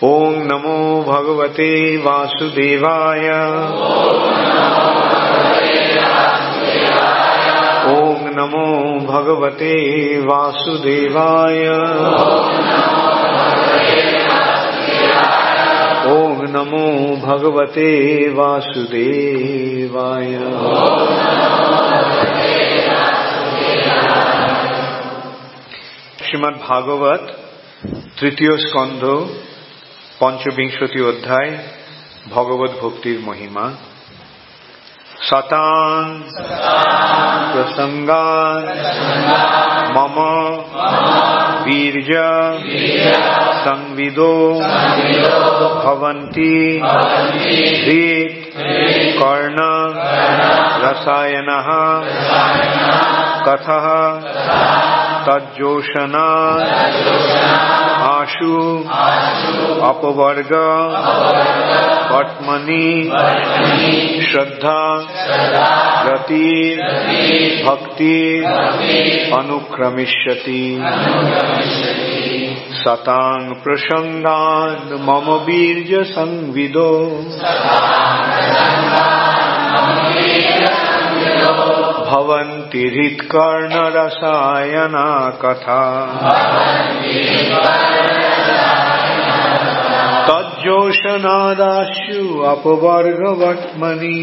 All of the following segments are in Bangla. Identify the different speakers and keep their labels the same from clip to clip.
Speaker 1: ओम नमो भगवते वासुदेवाय। ओम नमो भगवते वासुदेवाय। ओम नमो भगवते वासुदेवाय। श्रीमद् भागवत तृतीय स्कंध पंचविंशति अध्याय भगवत भक्तिर महिमा। सतां प्रसंगान् मम वीर्य संविदो भवन्ति हृत् कर्ण रसायनः कथः तज्जोषणा आशु अपवर्ग वर्त्मनि श्रद्धा रति भक्ति अनुक्रमिष्यति। सतां प्रसंगान् मम वीर्य संविदो भवन्ति हृत्कर्ण रसायना कथा तज्जोषणादाशु अपवर्ग वर्त्मनि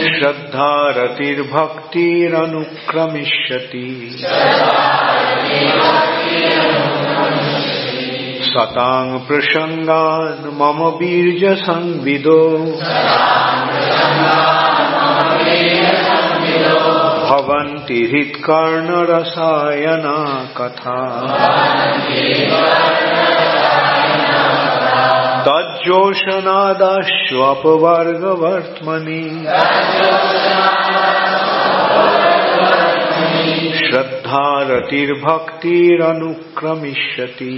Speaker 1: श्रद्धा रतिर्भक्तिरनुक्रमिष्यति। सतां प्रसंगान् मम वीर्य संविदो भवन्ति हृत्कर्ण रसायना कथा तज्जोषणादाशु अपवर्ग वर्त्मनि श्रद्धा रतिर्भक्तिरनुक्रमिष्यति।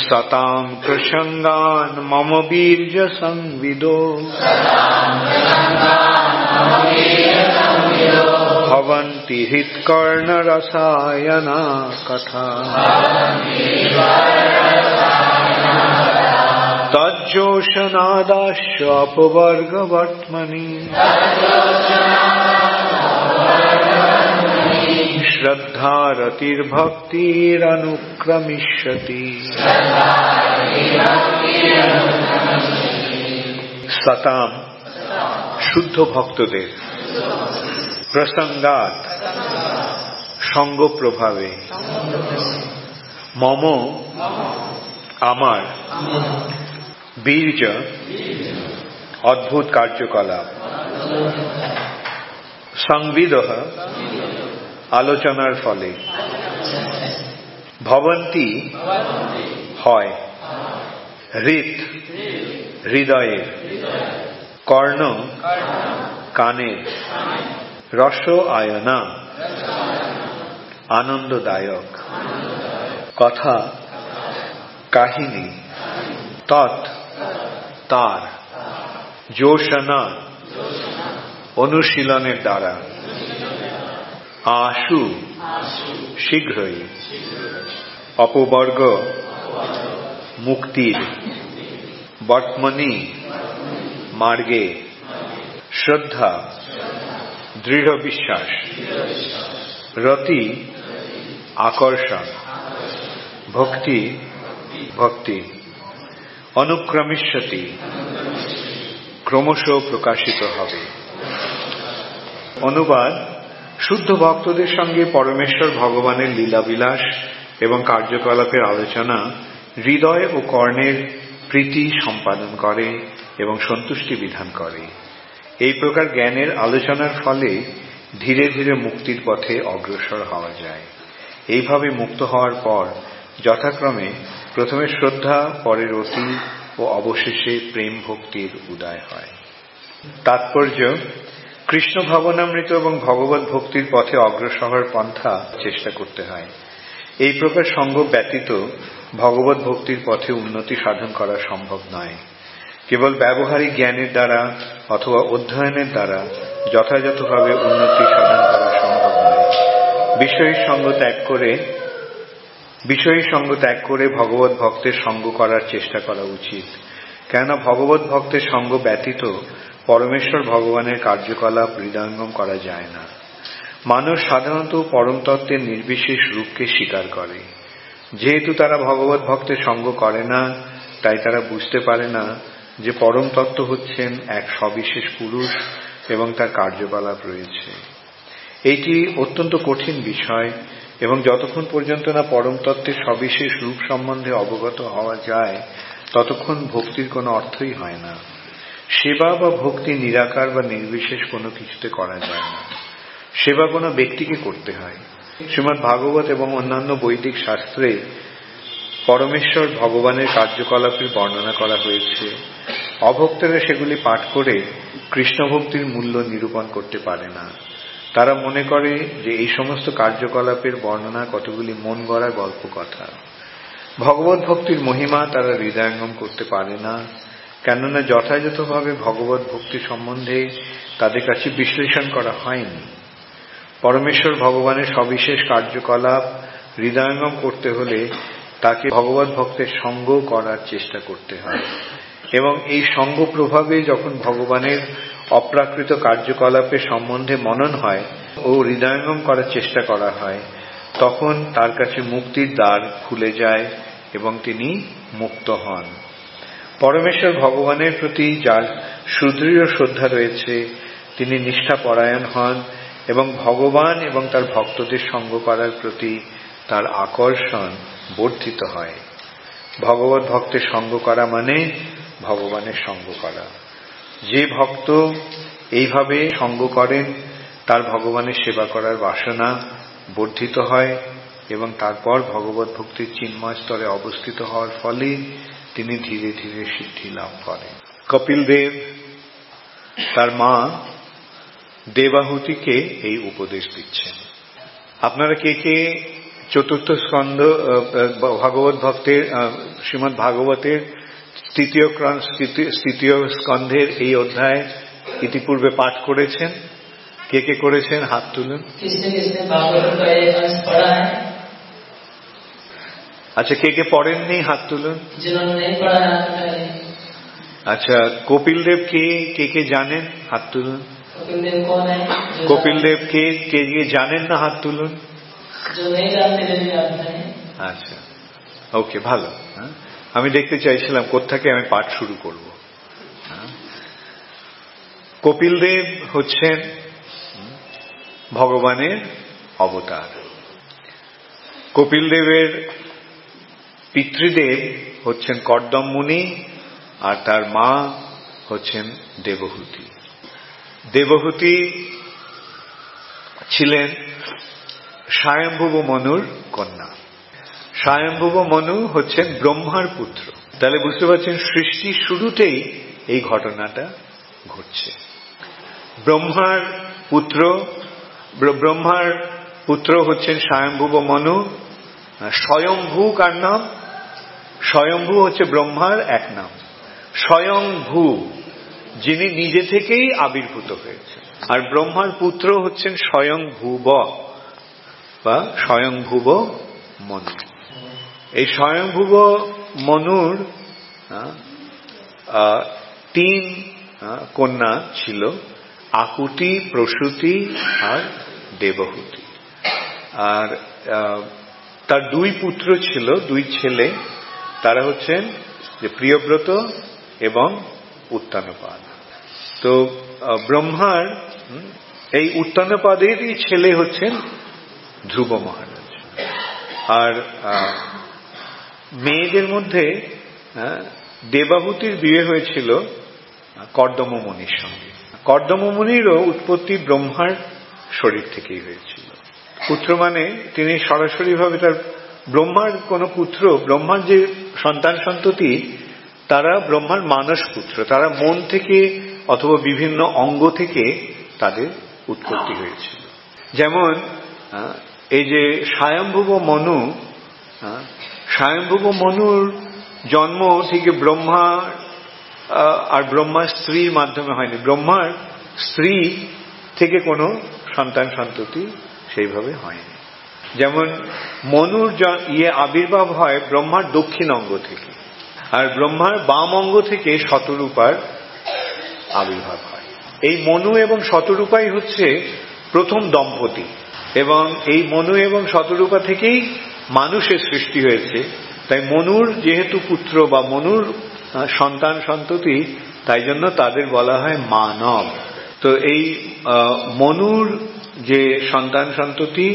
Speaker 1: सतां प्रसंगान् मम वीर्य संविदो भवन्ति हृत्कर्ण रसायना कथा तज्जोषणादाशु अपवर्ग वर्त्मनि श्रद्धा रतिर्भक्तिरनुक्रमिष्यति। सताम शुद्ध भक्तদের प्रसंगात संग प्रभावे मम आमार वीर्य अद्भुत कार्यकलाप संविदः आलोचनार फले भवन्ति হয় हृत् हृदये कर्ण काने रस आयना आनंददायक कथा काहिनी तत् तार जोशना अनुशीलनेर द्वारा आशु शीघ्रई अपवर्ग मुक्तिर वर्त्मनि मार्गे श्रद्धा दृढ़ विश्वास रति आकर्षण भक्ति भक्ति अनुक्रमिष्यति क्रमश प्रकाशित हबे। अनुवाद शुद्ध भक्तদের संगे परमेश्वर भगवानेर लीलाবিলাস एवं कार्यकलापेर आलोचना हृदय और कर्णेर प्रीति सम्पादन करे एवं सन्तुष्टि विधान करे। এই প্রকার জ্ঞানের আলোচনার ফলে ধীরে ধীরে মুক্তির পথে অগ্রসর হওয়া যায়। এইভাবে মুক্ত হওয়ার পর যথাক্রমে প্রথমে শ্রদ্ধা, পরে রতি ও অবশেষে প্রেম ভক্তির উদয় হয়। তাৎপর্য কৃষ্ণ ভাবনামৃত এবং ভগবত ভক্তির পথে অগ্রসর হওয়ার পন্থা চেষ্টা করতে হয়। এই প্রকার সঙ্গ ব্যতীত ভগবত ভক্তির পথে উন্নতি সাধন করা সম্ভব নয়। কেবল ব্যবহারিক জ্ঞানের দ্বারা অথবা অধ্যয়নের দ্বারা যথাযথভাবে উন্নতি সাধন করা সম্ভব বিষয়ী সঙ্গ ত্যাগ করে ভগবত ভক্তের সঙ্গ করার চেষ্টা করা উচিত। কেননা ভগবত ভক্তের সঙ্গ ব্যতীত পরমেশ্বর ভগবানের কার্যকলাপ হৃদয়ঙ্গম করা যায় না। মানুষ সাধারণত পরম তত্ত্বের নির্বিশেষ রূপকে স্বীকার করে। যেহেতু তারা ভগবত ভক্তের সঙ্গ করে না, তাই তারা বুঝতে পারে না যে পরম তত্ত্ব হচ্ছেন এক সবিশেষ পুরুষ এবং তার কার্যকলাপ রয়েছে। এটি অত্যন্ত কঠিন বিষয় এবং যতক্ষণ পর্যন্ত না পরম তত্ত্বের সবিশেষ রূপ সম্বন্ধে অবগত হওয়া যায় ততক্ষণ ভক্তির কোনো অর্থই হয় না। সেবা বা ভক্তি নিরাকার বা নির্বিশেষ কোনো কিছুতে করা যায় না। সেবা কোনো ব্যক্তিকে করতে হয়। শ্রীমদ্ ভাগবত এবং অন্যান্য বৈদিক শাস্ত্রে পরমেশ্বর ভগবানের কার্যকলাপের বর্ণনা করা হয়েছে। অভক্তরা সেগুলি পাঠ করে কৃষ্ণ ভক্তির মূল্য নিরূপণ করতে পারে না। তারা মনে করে যে এই সমস্ত কার্যকলাপের বর্ণনা কতগুলি মন গড়া গল্প কথা। ভগবত ভক্তির মহিমা তারা হৃদয়ঙ্গম করতে পারে না, কেননা যথাযথভাবে ভগবত ভক্তি সম্বন্ধে তাদের কাছে বিশ্লেষণ করা হয়নি। পরমেশ্বর ভগবানের সবিশেষ কার্যকলাপ হৃদয়ঙ্গম করতে হলে তাকে ভগবত ভক্তের সঙ্গ করার চেষ্টা করতে হয় এবং এই সঙ্গ প্রভাবে যখন ভগবানের অপ্রাকৃত কার্যকলাপের সম্বন্ধে মনন হয় ও হৃদয়ঙ্গম করার চেষ্টা করা হয়, তখন তার কাছে মুক্তির দ্বার খুলে যায় এবং তিনি মুক্ত হন। পরমেশ্বর ভগবানের প্রতি যার সুদৃঢ় শ্রদ্ধা রয়েছে তিনি নিষ্ঠাপরায়ণ হন এবং ভগবান এবং তার ভক্তদের সঙ্গ করার প্রতি তার আকর্ষণ বর্ধিত হয়। ভগবত ভক্তের সঙ্গ করা মানে ভগবানের সঙ্গ করা। যে ভক্ত এইভাবে সঙ্গ করেন তার ভগবানের সেবা করার বাসনা বর্ধিত হয় এবং তারপর ভগবত ভক্তির চিন্ময় স্তরে অবস্থিত হওয়ার ফলে তিনি ধীরে ধীরে সিদ্ধি লাভ করেন। কপিল দেব তার মা দেবাহুতিকে এই উপদেশ দিচ্ছেন। আপনারা কে কে চতুর্থ স্কন্ধ ভাগবত ভক্তের শ্রীমদ্ ভাগবতের তৃতীয় স্কন্ধের এই অধ্যায় ইতিপূর্বে পাঠ করেছেন? কে কে করেছেন হাত তুলুন। আচ্ছা, কে কে পড়েননি হাত তুলুন। আচ্ছা, কপিল দেব কে কে জানেন হাত তুলুন। কপিল দেব কে কে জানেন না হাত তুলুন। আচ্ছা, ওকে, ভালো। আমি দেখতে চাইছিলাম কোত্থেকে আমি পাঠ শুরু করব। কপিল দেব হচ্ছেন ভগবানের অবতার। কপিল দেবের পিতৃদেব হচ্ছেন কর্দম মুনি আর তার মা হচ্ছেন দেবহূতি। দেবহূতি ছিলেন স্বয়ম্ভুব মনুর কন্যা। স্বয়ম্ভুব মনু হচ্ছেন ব্রহ্মার পুত্র। তাহলে বুঝতে পারছেন সৃষ্টির শুরুতেই এই ঘটনাটা ঘটছে। ব্রহ্মার পুত্র হচ্ছেন স্বয়ম্ভুব মনু। স্বয়ংভূ কার নাম? স্বয়ংভূ হচ্ছে ব্রহ্মার এক নাম। স্বয়ংভূ যিনি নিজে থেকেই আবির্ভূত হয়েছে। আর ব্রহ্মার পুত্র হচ্ছেন স্বয়ংভুব বা স্বয়ংভুব মনু। এই স্বয়ংভুব মনুর 3 কন্যা ছিল, আকুতি, প্রসূতি আর দেবহূতি। আর তার 2 পুত্র ছিল, 2 ছেলে। তারা হচ্ছেন যে প্রিয়ব্রত এবং উত্তানপাদ। তো ব্রহ্মার এই উত্তানপাদেরই ছেলে হচ্ছেন ধ্রুব মহারাজ। আর মেয়েদের মধ্যে দেবাহুতির বিয়ে হয়েছিল কর্দম মুনির সঙ্গে। কর্দম মুনিরও উৎপত্তি ব্রহ্মার শরীর থেকেই হয়েছিল। পুত্র মানে তিনি সরাসরি ভাবে তার ব্রহ্মার কোন পুত্র, ব্রহ্মার যে সন্তান সন্ততি তারা ব্রহ্মার মানস পুত্র। তারা মন থেকে অথবা বিভিন্ন অঙ্গ থেকে তাদের উৎপত্তি হয়েছিল। যেমন এই যে স্বয়ম্ভুব মনু, স্বয়ম্ভুব মনুর জন্ম থেকে ব্রহ্মা আর ব্রহ্মার স্ত্রীর মাধ্যমে হয়নি। ব্রহ্মার স্ত্রী থেকে কোনো সন্তান সন্ততি সেইভাবে হয়নি। যেমন মনুর আবির্ভাব হয় ব্রহ্মার দক্ষিণ অঙ্গ থেকে, আর ব্রহ্মার বাম অঙ্গ থেকে শতরূপার আবির্ভাব হয়। এই মনু এবং শতরূপাই হচ্ছে প্রথম দম্পতি, এবং এই মনু এবং শতরূপা থেকেই মানুষের সৃষ্টি হয়েছে। তাই মনুর যেহেতু পুত্র বা মনুর সন্তান সন্ততি, তাই জন্য তাদের বলা হয় মানব। তো এই মনুর যে সন্তান সন্ততি,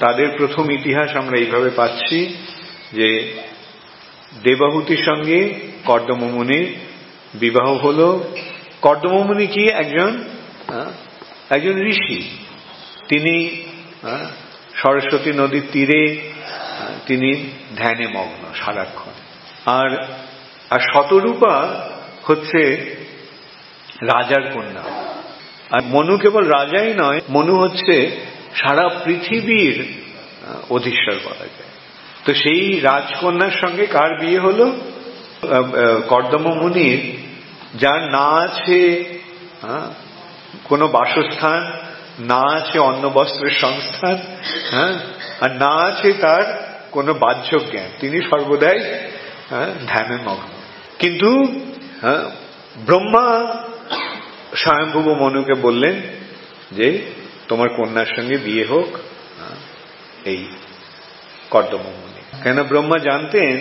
Speaker 1: তাদের প্রথম ইতিহাস আমরা এইভাবে পাচ্ছি যে দেবহূতির সঙ্গে কর্দম মুনির বিবাহ হলো। কর্দম মুনি কি একজন ঋষি। তিনি সরস্বতী নদীর তীরে তিনি ধ্যানে মগ্ন সারাক্ষণ। আর শতরূপা হচ্ছে রাজার কন্যা। আর মনু কেবল রাজাই নয়, মনু হচ্ছে সারা পৃথিবীর অধীশ্বর বলা যায়। তো সেই রাজকন্যার সঙ্গে কার বিয়ে হলো? কর্দম মুনির, যার না আছে কোনো বাসস্থান, না আছে অন্ন বস্ত্রের সংস্থান, আর না আছে তার কোনো বাহ্য জ্ঞান। তিনি সর্বদাই ধ্যানে মগ্ন। কিন্তু ব্রহ্মা স্বয়ংভুব মনুকে বললেন যে তোমার কন্যার সঙ্গে বিয়ে হোক এই কর্দম মুনি। কেন? ব্রহ্মা জানতেন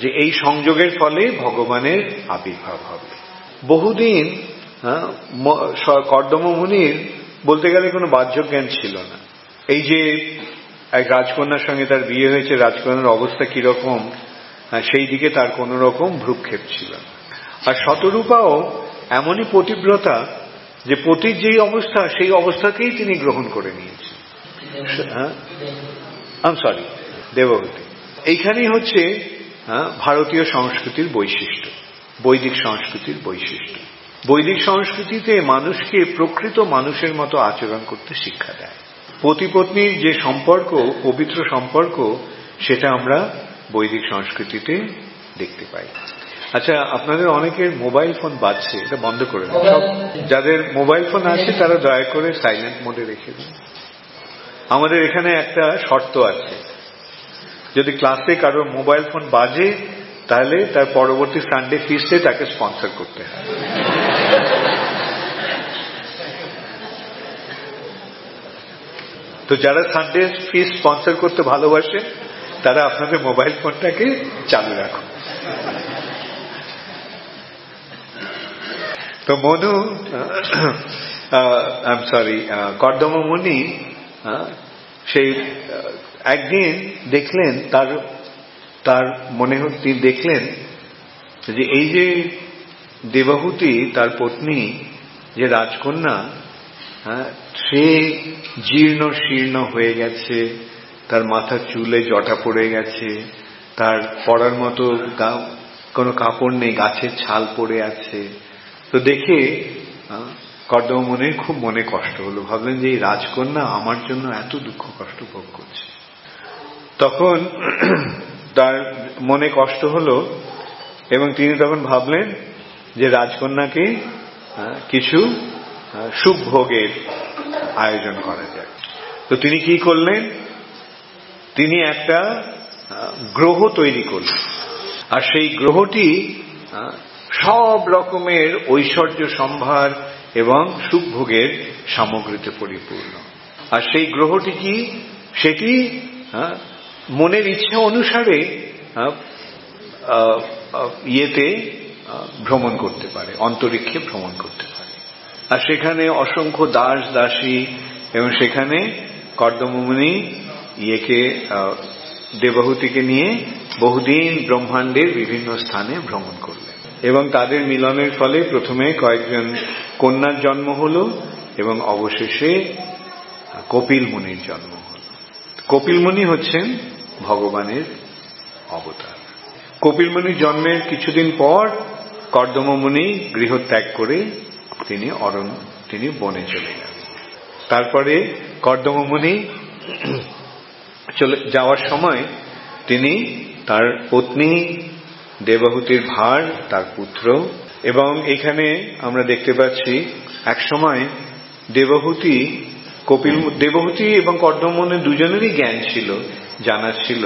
Speaker 1: যে এই সংযোগের ফলে ভগবানের আবির্ভাব হবে। বহুদিন কর্দম মুনির বলতে গেলে কোনো বাহ্য জ্ঞান ছিল না। এই যে এক রাজকন্যার সঙ্গে তার বিয়ে হয়েছে, রাজকন্যার অবস্থা কিরকম সেই দিকে তার কোন রকম ভ্রুক্ষেপ ছিল না। আর শতরূপাও এমনই পতিব্রতা যে পতির যেই অবস্থা সেই অবস্থাকেই তিনি গ্রহণ করে নিয়েছেন। দেবহূতি। এইখানেই হচ্ছে ভারতীয় সংস্কৃতির বৈশিষ্ট্য, বৈদিক সংস্কৃতির বৈশিষ্ট্য। বৈদিক সংস্কৃতিতে মানুষকে প্রকৃত মানুষের মতো আচরণ করতে শিক্ষা দেয়। পতি পত্নীর যে সম্পর্ক, পবিত্র সম্পর্ক, সেটা আমরা বৈদিক সংস্কৃতিতে দেখতে পাই। আচ্ছা, আপনাদের অনেকের মোবাইল ফোন বাজছে, এটা বন্ধ করে দিন। সব যাদের মোবাইল ফোন আছে তারা দয়া করে সাইলেন্ট মোডে রেখে দিন। আমাদের এখানে একটা শর্ত আছে, যদি ক্লাসে কারো মোবাইল ফোন বাজে তাহলে তার পরবর্তী সানডে ফিস্টে তাকে স্পন্সর করতে হয়। তো যারা সানডে ফিস্ট স্পন্সর করতে ভালোবাসে তারা আপনাদের মোবাইল ফোনটাকে চালু রাখুন। তো মনু কর্দম মুনি সেই একদিন দেখলেন, তার মনে হচ্ছে দেখলেন যে এই যে দেবহূতি তার পত্নী যে রাজকন্যা, সে জীর্ণ শীর্ণ হয়ে গেছে, তার মাথার চুলে জটা পড়ে গেছে, তার পরার মতো কোনো কাপড় নেই, গাছের ছাল পড়ে আছে। তো দেখে কর্দম মুনির খুব মনে কষ্ট হলো। ভাবলেন যে এই রাজকন্যা আমার জন্য এত দুঃখ কষ্ট ভোগ করছে। তখন তার মনে কষ্ট হলো এবং তিনি তখন ভাবলেন যে রাজকন্যাকে কিছু সুভোগের আয়োজন করা যায়। তো তিনি কি করলেন? তিনি একটা গ্রহ তৈরি করলেন, আর সেই গ্রহটি সব রকমের ঐশ্বর্য সম্ভার এবং সুভোগের সামগ্রীতে পরিপূর্ণ। আর সেই গ্রহটি কি? সেটি মনের ইচ্ছা অনুসারে ইয়েতে ভ্রমণ করতে পারে, অন্তরিক্ষে ভ্রমণ করতে পারে। আর সেখানে অসংখ্য দাস দাসী, এবং সেখানে কর্দম মুনি দেবহূতিকে নিয়ে বহুদিন ব্রহ্মাণ্ডের বিভিন্ন স্থানে ভ্রমণ করলেন, এবং তাদের মিলনের ফলে প্রথমে কয়েকজন কন্যার জন্ম হল এবং অবশেষে কপিল মুনির জন্ম হল। কপিল মুনি হচ্ছেন ভগবানের অবতার। কপিল মুনির জন্মের কিছুদিন পর কর্দম মুনি গৃহত্যাগ করে তিনি বনে চলে গেলেন। তারপরে কর্দম মুনি চলে যাওয়ার সময় তিনি তার পত্নী দেবহূতির ভার, তার পুত্র, এবং এখানে আমরা দেখতে পাচ্ছি এক সময় দেবহূতি দেবহূতি এবং কর্দমমনের দুজনেরই জ্ঞান ছিল, জানা ছিল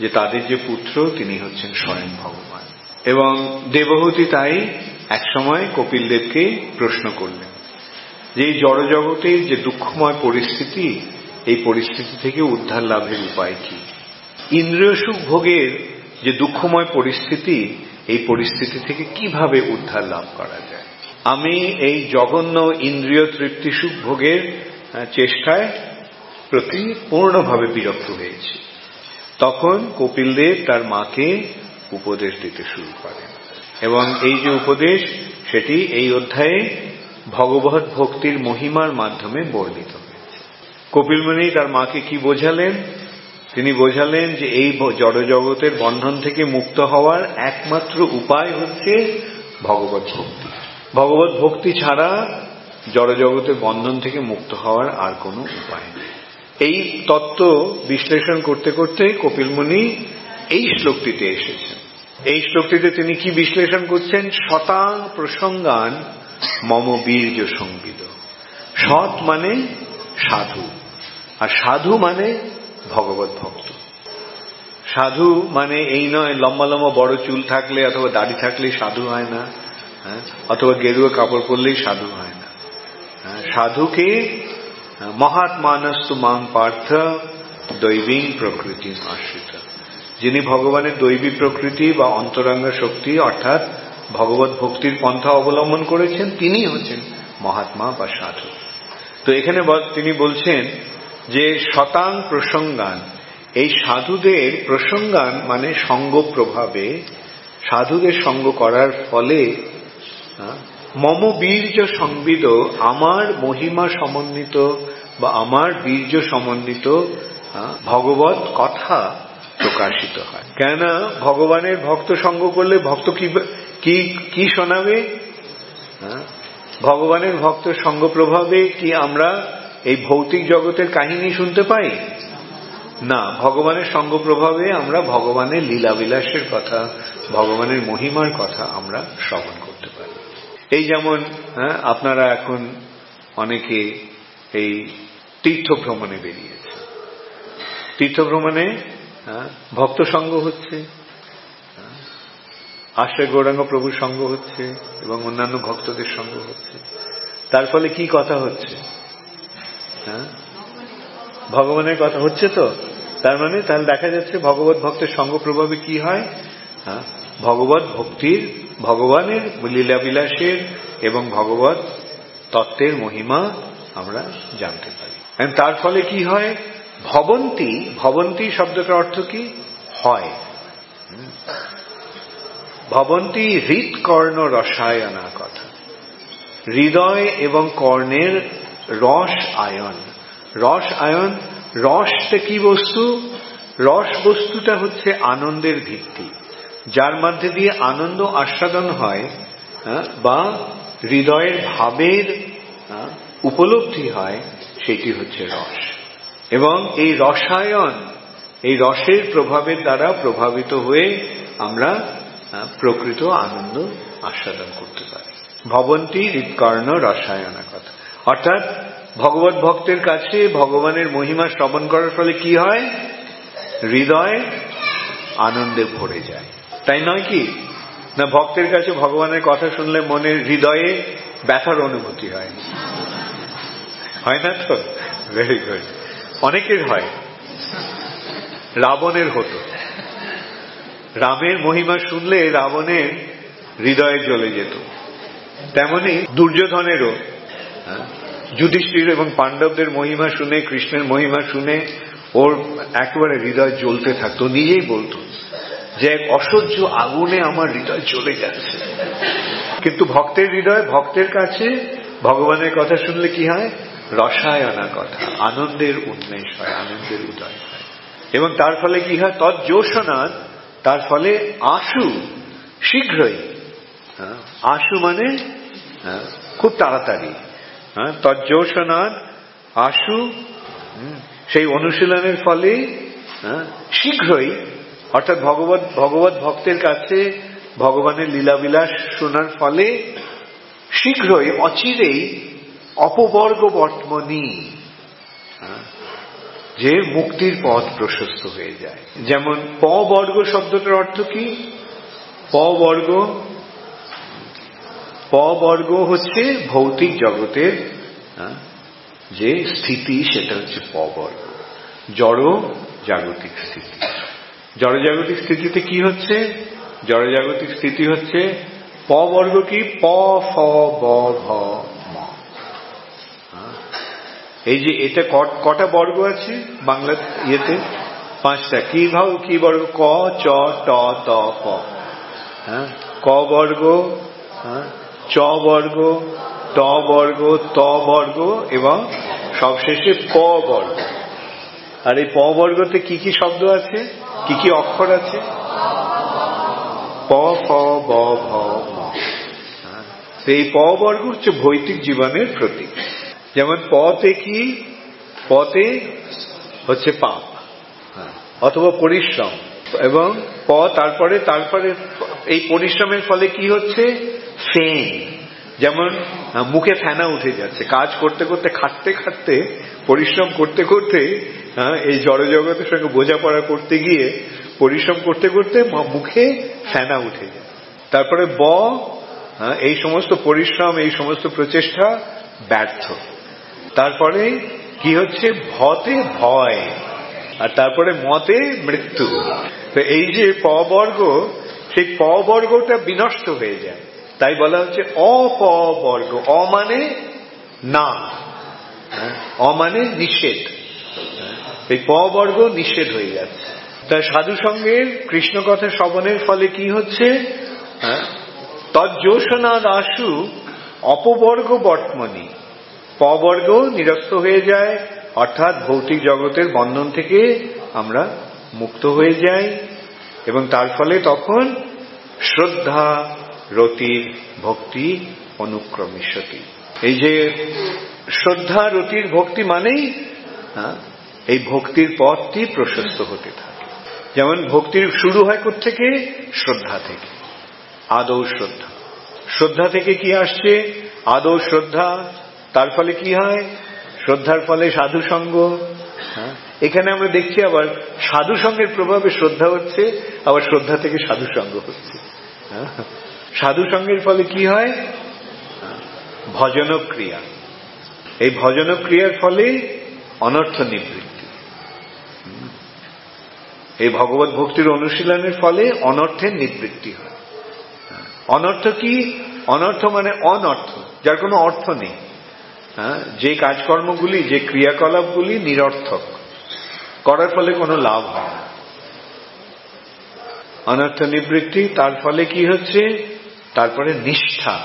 Speaker 1: যে তাদের যে পুত্র তিনি হচ্ছেন স্বয়ং ভগবান। এবং দেবহূতি তাই একসময় কপিল দেবকে প্রশ্ন করলেন যে এই জড়জগতের যে দুঃখময় পরিস্থিতি, এই পরিস্থিতি থেকে উদ্ধার লাভের উপায় কি? ইন্দ্রিয় সুখ ভোগের যে দুঃখময় পরিস্থিতি, এই পরিস্থিতি থেকে কিভাবে উদ্ধার লাভ করা যায়? আমি এই জঘন্য ইন্দ্রিয় তৃপ্তি সুখ ভোগের চেষ্টায় প্রতি পূর্ণভাবে বিরক্ত হয়েছি। তখন কপিল দেব তার মাকে উপদেশ দিতে শুরু করেন, এবং এই যে উপদেশ সেটি এই অধ্যায়ে ভগবত ভক্তির মহিমার মাধ্যমে বর্ণিত হয়েছে। কপিল মুনি তার মাকে কি বোঝালেন? তিনি বোঝালেন যে এই জড়জগতের বন্ধন থেকে মুক্ত হওয়ার একমাত্র উপায় হচ্ছে ভগবত ভক্তি। ভগবত ভক্তি ছাড়া জড়জগতের বন্ধন থেকে মুক্ত হওয়ার আর কোনো উপায় নেই। এই তত্ত্ব বিশ্লেষণ করতে করতে কপিল মুনি এই শ্লোকটিতে এসেছেন। এই শ্লোকটিতে তিনি কি বিশ্লেষণ করছেন? শতাং প্রসঙ্গান মম বীর্য সংবিদ। সৎ মানে সাধু, আর সাধু মানে ভগবত ভক্ত। সাধু মানে এই নয় লম্বা লম্বা বড় চুল থাকলে অথবা দাড়ি থাকলেই সাধু হয় না, অথবা গেরুয়া কাপড় পরলেই সাধু হয় না। সাধুকে মহাত্মানস্তু মাং পার্থ দৈবীং প্রকৃতি আশ্রিত, যিনি ভগবানের দৈবী প্রকৃতি বা অন্তরঙ্গ শক্তি অর্থাৎ ভগবত ভক্তির পন্থা অবলম্বন করেছেন, তিনি হচ্ছেন মহাত্মা বা সাধু। তো এখানে তিনি বলছেন যে শতাং প্রসঙ্গান, এই সাধুদের প্রসঙ্গান মানে সঙ্গ প্রভাবে, সাধুদের সঙ্গ করার ফলে মম বীর্য সংবিদ, আমার মহিমা সমন্বিত বা আমার বীর্য সমন্বিত ভগবত কথা প্রকাশিত হয়। কেন? ভগবানের ভক্ত সঙ্গ করলে ভক্ত কি শোনাবে? ভগবানের ভক্ত সঙ্গ প্রভাবে কি আমরা এই ভৌতিক জগতের কাহিনী শুনতে পাই? না, ভগবানের সঙ্গ প্রভাবে আমরা ভগবানের লীলাবিলাসের কথা, ভগবানের মহিমার কথা আমরা শ্রবণ করতে পারি। এই যেমন আপনারা এখন অনেকে এই তীর্থ ভ্রমণে বেরিয়েছে, তীর্থ ভ্রমণে ভক্ত সঙ্গ হচ্ছে, আশ্রয় গৌরাঙ্গ প্রভুর সঙ্গ হচ্ছে এবং অন্যান্য ভক্তদের সঙ্গ হচ্ছে। তার ফলে কি কথা হচ্ছে? ভগবানের কথা হচ্ছে। তো তার মানে তাহলে দেখা যাচ্ছে ভগবত ভক্তের সঙ্গ প্রভাবে কি হয়? ভগবত ভক্তির, ভগবানের লীলাবিলাসের এবং ভগবত তত্ত্বের মহিমা আমরা জানতে পারি। তার ফলে কি হয়? ভবন্তি, ভবন্তি শব্দটার অর্থ কি? হয়। ভবন্তি হৃৎকর্ণ রসায়না কথা, হৃদয় এবং কর্ণের রস আয়ন। রস আয়ন, রসটা কি বস্তু? রস বস্তুটা হচ্ছে আনন্দের ভিত্তি, যার মধ্যে দিয়ে আনন্দ আস্বাদন হয় বা হৃদয়ের ভাবের উপলব্ধি হয়, সেটি হচ্ছে রস। এবং এই রসায়ন, এই রসের প্রভাবের দ্বারা প্রভাবিত হয়ে আমরা প্রকৃত আনন্দ আস্বাদন করতে পারি। ভবন্তি হৃৎকর্ণ রসায়না কথা, অর্থাৎ ভগবত ভক্তের কাছে ভগবানের মহিমা শ্রবণ করার ফলে কি হয়? হৃদয় আনন্দে ভরে যায়, তাই নয় কি? না, ভক্তের কাছে ভগবানের কথা শুনলে মনের হৃদয়ে ব্যথার অনুভূতি হয়, হয় না? তো ভেরি গুড, অনেকের হয়। রাবণের হতো, রামের মহিমা শুনলে রাবণের হৃদয়ে জ্বলে যেত। তেমনি দুর্যোধনেরও যুধিষ্ঠির এবং পাণ্ডবদের মহিমা শুনে, কৃষ্ণের মহিমা শুনে ওর একেবারে হৃদয় জ্বলতে থাকতো। নিজেই বলতো যে এক অসহ্য আগুনে আমার হৃদয় জ্বলে যাচ্ছে। কিন্তু ভক্তের হৃদয়, ভক্তের কাছে ভগবানের কথা শুনলে কি হয়? রসায়না কথা, আনন্দের উন্মেষ হয়, আনন্দের উদয় হয়। এবং তার ফলে কি হয়? তজ্জোষণাৎ, তার ফলে আশু, শীঘ্রই। আশু মানে খুব তাড়াতাড়ি। তজ্জোষণাৎ আশু, সেই অনুশীলনের ফলে শীঘ্রই, অর্থাৎ ভগবত ভক্তের কাছে ভগবানের লীলাবিলাস শোনার ফলে শীঘ্রই, অচিরেই অপবর্গ বর্তমনি, যে মুক্তির পথ প্রশস্ত হয়ে যায়। যেমন প বর্গ শব্দটার অর্থ কি? প বর্গ হচ্ছে ভৌতিক জগতের যে স্থিতি, সেটা হচ্ছে প বর্গ, জড় জাগতিক স্থিতি। জড় জাগতিক স্থিতিতে কি হচ্ছে? জড় জাগতিক স্থিতি হচ্ছে প বর্গ কি? প ফ ব ভ ম। এই যে এটা কটা বর্গ আছে বাংলা ইয়েতে? 5টা। কি বর্গ? ক, চ, ট, ত, প। ক বর্গ, চ বর্গ, ট বর্গ, ত বর্গ এবং সবশেষে প বর্গ। আর এই প বর্গতে কি কি শব্দ আছে, কি কি অক্ষর আছে? প ফ ব ভ ম। এই প বর্গ হচ্ছে ভৌতিক জীবনের প্রতীক। যেমন পতে কি? পতে হচ্ছে পাপ অথবা পরিশ্রম, এবং তারপরে এই পরিশ্রমের ফলে কি হচ্ছে? ফেন। যেমন মুখে ফেনা উঠে যাচ্ছে, কাজ করতে করতে, খাটতে খাটতে, পরিশ্রম করতে করতে, এই জড়জগতের সঙ্গে বোঝাপড়া করতে গিয়ে পরিশ্রম করতে করতে মুখে ফেনা উঠে যায়। তারপরে ব, এই সমস্ত পরিশ্রম, এই সমস্ত প্রচেষ্টা ব্যর্থ। তারপরে কি হচ্ছে? ভতে ভয়, আর তারপরে মতে মৃত্যু। তো এই যে প বর্গ, সেই প বর্গটা বিনষ্ট হয়ে যায়, তাই বলা হচ্ছে অপ বর্গ। অ মানে না, অ মানে নিষেধ। এই প বর্গ নিষেধ হয়ে যাচ্ছে। তাই সাধু সঙ্গের কৃষ্ণ কথা শ্রবণের ফলে কি হচ্ছে? তজ্জোষণা দাসু অপবর্গ বর্তমানি। প বর্গ নিরস্ত হয়ে যায়, অর্থাৎ ভৌতিক জগতের বন্ধন থেকে আমরা মুক্ত হয়ে যাই, এবং তার ফলে তখন শ্রদ্ধা রতির ভক্তি অনুক্রমিষ্যতি। এই যে শ্রদ্ধা রতির ভক্তি মানেই এই ভক্তির পথটি প্রশস্ত হতে থাকে। যেমন ভক্তির শুরু হয় কোত্থেকে? শ্রদ্ধা থেকে। আদৌ শ্রদ্ধা, শ্রদ্ধা থেকে কি আসছে? আদৌ শ্রদ্ধা। তার ফলে কি হয়? শ্রদ্ধার ফলে সাধু সঙ্গ। এখানে আমরা দেখছি আবার সাধু সঙ্গের প্রভাবে শ্রদ্ধা হচ্ছে, আবার শ্রদ্ধা থেকে সাধু সঙ্গ হচ্ছে। সাধু সঙ্গের ফলে কি হয়? ভজনক্রিয়া। এই ভজনক্রিয়ার ফলে অনর্থ নিবৃত্তি। এই ভগবত ভক্তির অনুশীলনের ফলে অনর্থের নিবৃত্তি হয়। অনর্থ কি? অনর্থ মানে অনর্থ, যার কোনো অর্থ নেই। যে কাজকর্মগুলি, যে ক্রিয়াকলাপগুলি নিরর্থক, করার ফলে কোনো লাভ হয় না, অনর্থ নিবৃত্তি। তার ফলে কি হচ্ছে? তারপরে নিষ্ঠা,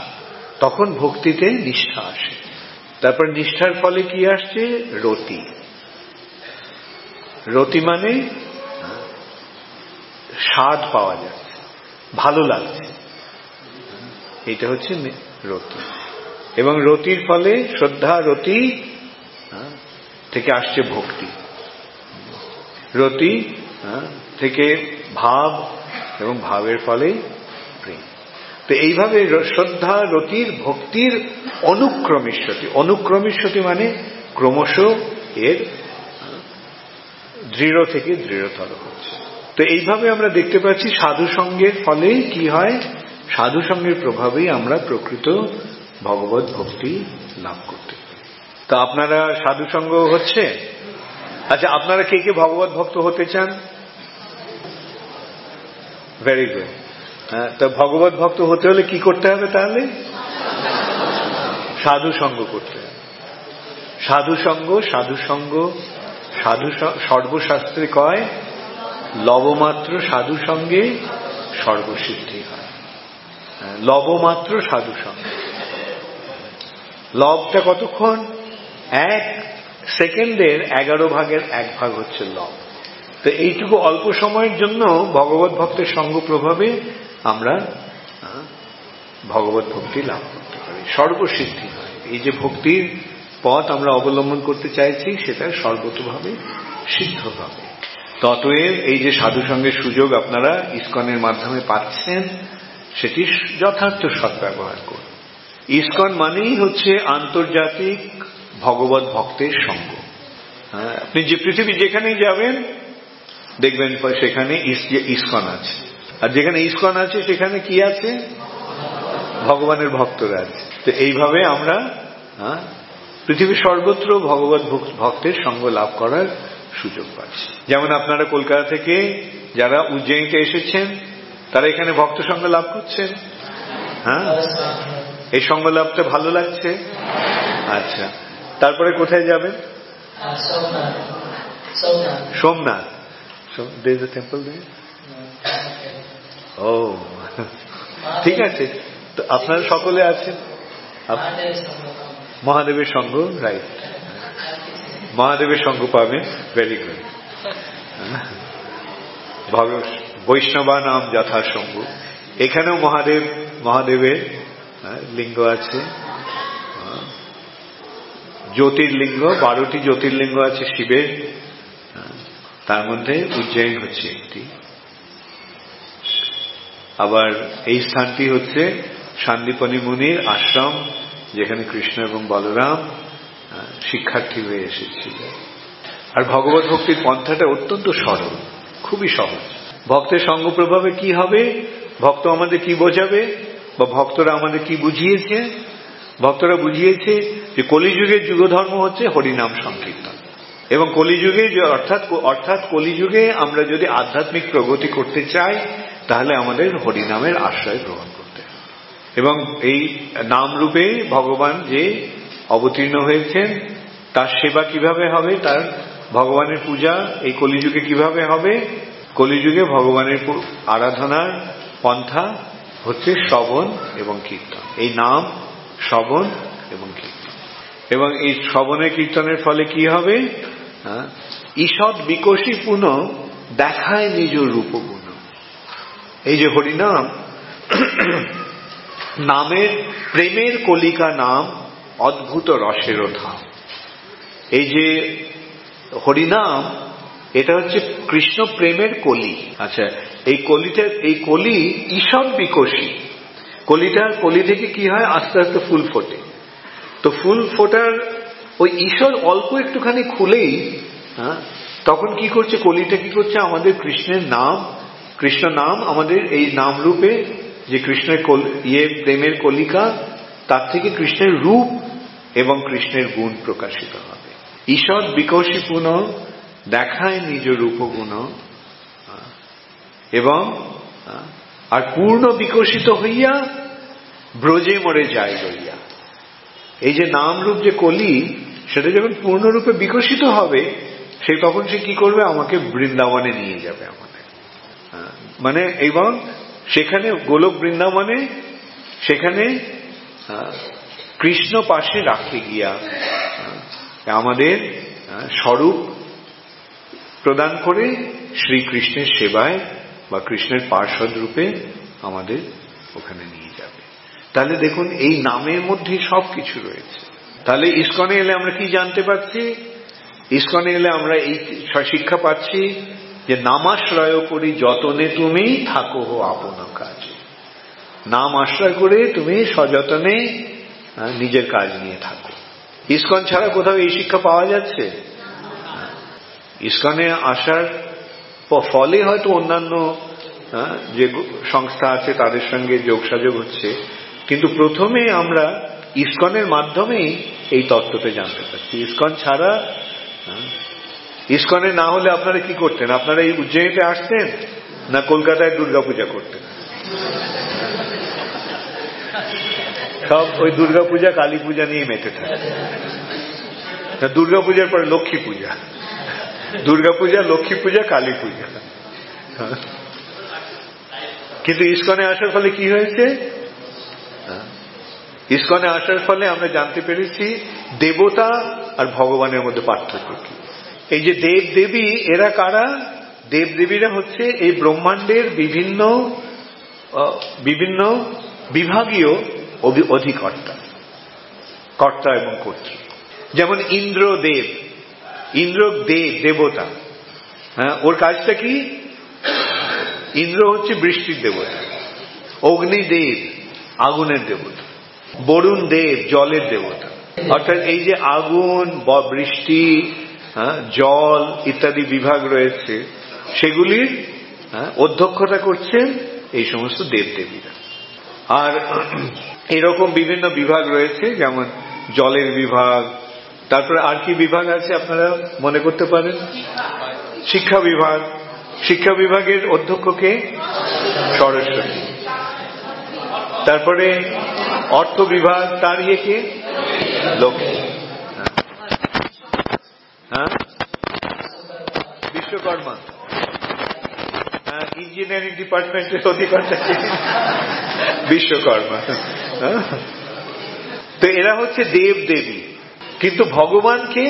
Speaker 1: তখন ভক্তিতে নিষ্ঠা আসে। তারপর নিষ্ঠার ফলে কি আসছে? রতি। রতি মানে স্বাদ পাওয়া যাচ্ছে, ভালো লাগছে, এটা হচ্ছে রতি। এবং রতির ফলে শ্রদ্ধা রতি থেকে আসছে ভক্তি, রতি থেকে ভাব, এবং ভাবের ফলে প্রেম। তো এইভাবে শ্রদ্ধা রতির ভক্তির অনুক্রমিষ্যতি। অনুক্রমিষ্যতি মানে ক্রমশ এর দৃঢ় থেকে দৃঢ়তর হচ্ছে। তো এইভাবে আমরা দেখতে পাচ্ছি সাধু সঙ্গের ফলে কি হয়? সাধু সঙ্গের প্রভাবেই আমরা প্রকৃত ভগবত ভক্তি লাভ করতে পারি। তো আপনারা সাধু সঙ্গ হচ্ছে? আচ্ছা, আপনারা কে কে ভগবত ভক্ত হতে চান? Very good. তো ভগবত ভক্ত হতে হলে কি করতে হবে তাহলে? সাধু সঙ্গ করতে হবে। সাধু সঙ্গ, সাধু সঙ্গ, সাধু সর্বশাস্ত্রে কয় লবমাত্র সাধু সঙ্গে সর্বসিদ্ধি হয়। লবমাত্র সাধু সঙ্গে। লবটা কতক্ষণ? 1 সেকেন্ডের 11 ভাগের 1 ভাগ হচ্ছে লব। তো এইটুকু অল্প সময়ের জন্য ভগবত ভক্তের সঙ্গ প্রভাবে আমরা ভগবত ভক্তি লাভ করতে পারি, সর্বসিদ্ধি হয়। এই যে ভক্তির পথ আমরা অবলম্বন করতে চাইছি, সেটা সর্বতভাবে সিদ্ধ হবে। ততএব এই যে সাধু সঙ্গের সুযোগ আপনারা ইসকনের মাধ্যমে পাচ্ছেন, সেটি যথার্থ সদ্ব্যবহার করুন। ইসকন মানেই হচ্ছে আন্তর্জাতিক ভগবত ভক্তের সঙ্গ। আপনি যে পৃথিবী যেখানেই যাবেন দেখবেন সেখানে ইসকন আছে, আর যেখানে ইসকন আছে সেখানে কি আছে? ভগবানের ভক্তরা আছে। তো এইভাবে আমরা পৃথিবীর সর্বত্র ভগবত ভক্তের সঙ্গ লাভ করার সুযোগ পাচ্ছি। যেমন আপনারা কলকাতা থেকে যারা উজ্জয়িনীতে এসেছেন তারা এখানে ভক্ত সঙ্গ লাভ করছেন। এই সঙ্গ লাভটা ভালো লাগছে? আচ্ছা, তারপরে কোথায় যাবেন? Somnath. There is a temple there? ও ঠিক আছে, তো আপনারা সকলে আছেন মহাদেবের সঙ্গ, রাইট, মহাদেবের সঙ্গ পাবেন, ভেরি গুড। বৈষ্ণবা নাম যথাসঙ্গ, এখানেও মহাদেবের লিঙ্গ আছে, জ্যোতির্লিঙ্গ 12টি জ্যোতির্লিঙ্গ আছে শিবের, তার মধ্যে উজ্জয়িনী হচ্ছে একটি। আবার এই স্থানটি হচ্ছে সান্দীপনী মুনির আশ্রম, যেখানে কৃষ্ণ এবং বলরাম শিক্ষার্থী হয়ে এসেছিল। আর ভগবত ভক্তির পন্থাটা অত্যন্ত সরল, খুবই সহজ। ভক্তের সঙ্গ প্রভাবে কি হবে? ভক্ত আমাদের কি বোঝাবে, বা ভক্তরা আমাদের কি বুঝিয়েছে? ভক্তরা বুঝিয়েছে যে কলিযুগের যুগধর্ম হচ্ছে হরিনাম সংকীর্তন, এবং কলিযুগে অর্থাৎ কলিযুগে আমরা যদি আধ্যাত্মিক প্রগতি করতে চাই তাহলে আমাদের হরিনামের আশ্রয় গ্রহণ করতে হবে। এবং এই নাম রূপে ভগবান যে অবতীর্ণ হয়েছেন তার সেবা কিভাবে হবে, তার ভগবানের পূজা এই কলিযুগে কিভাবে হবে? কলিযুগে ভগবানের আরাধনার পন্থা হচ্ছে শ্রবণ এবং কীর্তন। এই নাম, শ্রবণ এবং কীর্তন, এবং এই শ্রবণের কীর্তনের ফলে কি হবে? ঈষৎ বিকশী পুনঃ দেখায় নিজ রূপগুণ। এই যে হরিনাম, নামের প্রেমের কলিকা নাম, অদ্ভুত রসের ধাম। এই যে হরিনাম, এটা হচ্ছে কৃষ্ণ প্রেমের কলি। আচ্ছা, এই কলি ঈষৎ বিকশী। কলি থেকে কি হয়? আস্তে আস্তে ফুল ফোটে। তো ফুল ফোটার ওই ঈশ্বর অল্প একটুখানি খুলেই তখন কি করছে? কলিটা কি করছে? আমাদের কৃষ্ণের নাম, কৃষ্ণ নাম, আমাদের এই নাম রূপে যে কৃষ্ণের প্রেমের কলিকা, তার থেকে কৃষ্ণের রূপ এবং কৃষ্ণের গুণ প্রকাশিত হবে। ঈষৎ বিকশী পুনঃ দেখায় নিজ রূপগুণ, এবং আর পূর্ণ বিকশিত হইয়া ব্রজে মরে যায় লইয়া। এই যে নাম রূপ যে কলি, সেটা যখন পূর্ণরূপে বিকশিত হবে, তখন সে কি করবে? আমাকে বৃন্দাবনে নিয়ে যাবে আমাদের, মানে, এবং সেখানে গোলক বৃন্দাবনে সেখানে কৃষ্ণ পাশে রাখে গিয়া আমাদের স্বরূপ প্রদান করে শ্রীকৃষ্ণের সেবায় বা কৃষ্ণের পার্ষদ রূপে আমাদের ওখানে নিয়ে যাবে। তাহলে দেখুন, এই নামের মধ্যে সবকিছু রয়েছে। তাহলে ইসকনে এলে আমরা কি জানতে পারছি? ইসকনে এলে আমরা এই শিক্ষা পাচ্ছি যে নামাশ্রয় করি যতনে তুমি থাকো হো আপন কাজে। নাম আশ্রয় করে তুমি সযতনে নিজের কাজ নিয়ে থাকো। ইসকন ছাড়া কোথাও এই শিক্ষা পাওয়া যাচ্ছে? ইসকনে আসার ফলে হয়তো অন্যান্য যে সংস্থা আছে তাদের সঙ্গে যোগসাযোগ হচ্ছে, কিন্তু প্রথমে আমরা ইসকনের মাধ্যমেই এই তত্ত্বটা জানতে পারছি। ইসকন ছাড়া, ইসকনে না হলে আপনারা কি করতেন? আপনারা এই উজ্জয়িনীতে আসতেন না কলকাতায় দুর্গাপূজা করতেন? সব ওই দুর্গাপূজা কালী পূজা নিয়ে মেতে থাকে। দুর্গাপূজার পরে লক্ষ্মী পূজা, দুর্গাপূজা, লক্ষ্মী পূজা, কালী পূজা। কিন্তু ইসকনে আসার ফলে কি হয়েছে? ইসকনে আসার ফলে আমরা জানতে পেরেছি দেবতা আর ভগবানের মধ্যে পার্থক্য কি। এই যে দেব দেবী, এরা কারা? দেব দেবীরা হচ্ছে এই ব্রহ্মাণ্ডের বিভিন্ন বিভিন্ন বিভাগীয় অধিকর্তা, কর্তা এবং কর্ত্রী। যেমন ইন্দ্রদেব, দেবতা, ওর কাজটা কি? ইন্দ্র হচ্ছে বৃষ্টির দেবতা, অগ্নিদেব আগুনের দেবতা, বরুণ দেব জলের দেবতা। অর্থাৎ এই যে আগুন, বৃষ্টি, জল ইত্যাদি বিভাগ রয়েছে, সেগুলির অধ্যক্ষতা করছেন এই সমস্ত দেবদেবীরা। আর এরকম বিভিন্ন বিভাগ রয়েছে, যেমন জলের বিভাগ, তারপরে আর কি বিভাগ আছে আপনারা মনে করতে পারেন? শিক্ষা বিভাগ। শিক্ষা বিভাগের অধ্যক্ষকে সরস্বতী। তারপরে অর্থ বিভাগ, তার কে লক্ষ্মী। বিশ্বকর্মা। ইঞ্জিনিয়ারিং ডিপার্টমেন্টের অধিকর্তা বিশ্বকর্মা। তো এরা হচ্ছে দেব দেবী। কিন্তু ভগবানকে,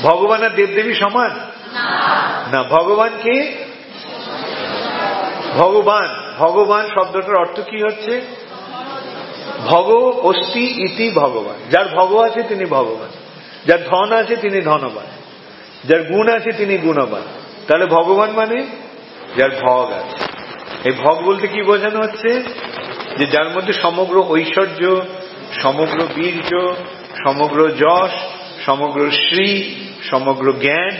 Speaker 1: ভগবান আর দেবদেবী সমান না। ভগবানকে ভগবান, ভগবান শব্দটার অর্থ কি হচ্ছে? ভগ অস্তি ইতি ভগবান। যার ভগ আছে তিনি ভগবান, যার ধন আছে তিনি ধনবান, যার গুণ আছে তিনি গুণবান। তাহলে ভগবান মানে যার ভগ আছে। এই ভগ বলতে কি বোঝানো হচ্ছে? যে যার মধ্যে সমগ্র ঐশ্বর্য, সমগ্র বীর্য, সমগ্র যশ, সমগ্র শ্রী, সমগ্র জ্ঞান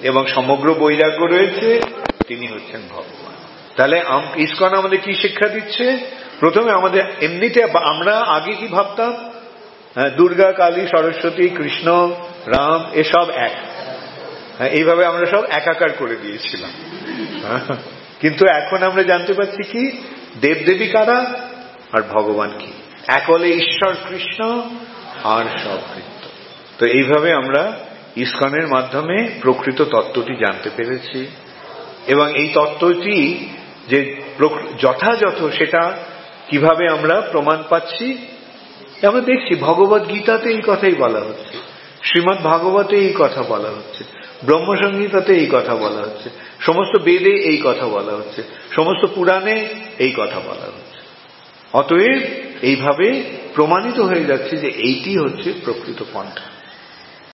Speaker 1: এবং সমগ্র বৈরাগ্য রয়েছে, তিনি হচ্ছেন ভগবান। তাহলে ইসকন আমাদের কি শিক্ষা দিচ্ছে? প্রথমে আমাদের এমনিতে আমরা আগে কি ভাবতাম? দুর্গা, কালী, সরস্বতী, কৃষ্ণ, রাম এসব এক, এইভাবে আমরা সব একাকার করে দিয়েছিলাম। কিন্তু এখন আমরা জানতে পারছি কি দেবদেবী কারা আর ভগবান কি। এক হলে ঈশ্বর কৃষ্ণ আর সব কৃত্য। তো এইভাবে আমরা ইসকনের মাধ্যমে প্রকৃত তত্ত্বটি জানতে পেরেছি। এবং এই তত্ত্বটি যে যথাযথ সেটা কিভাবে আমরা প্রমাণ পাচ্ছি আমরা দেখছি। ভগবদ গীতাতে এই কথাই বলা হচ্ছে, শ্রীমৎ ভাগবতে এই কথা বলা হচ্ছে, ব্রহ্মসংহিতাতে এই কথা বলা হচ্ছে, সমস্ত বেদে এই কথা বলা হচ্ছে, সমস্ত পুরাণে এই কথা বলা হচ্ছে। অতএব এইভাবে প্রমাণিত হয়ে যাচ্ছে যে এইটি হচ্ছে প্রকৃত পন্থা।